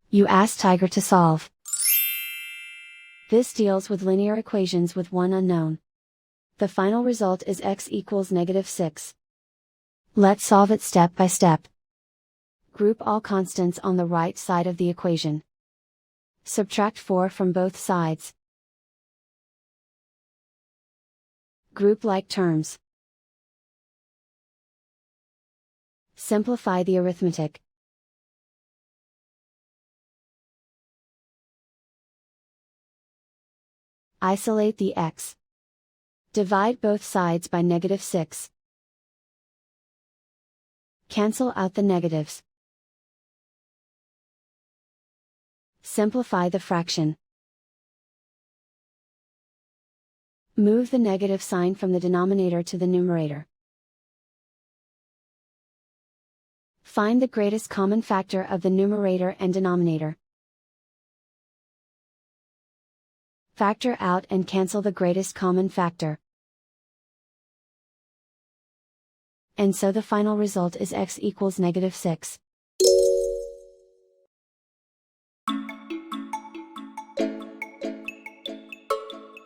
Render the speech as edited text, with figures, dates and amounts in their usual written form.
You ask Tiger to solve. This deals with linear equations with one unknown. The final result is x equals -6. Let's solve it step by step. Group all constants on the right side of the equation. Subtract 4 from both sides. Group like terms. Simplify the arithmetic. Isolate the x. Divide both sides by -6. Cancel out the negatives. Simplify the fraction. Move the negative sign from the denominator to the numerator. Find the greatest common factor of the numerator and denominator. Factor out and cancel the greatest common factor. And so the final result is x equals -6.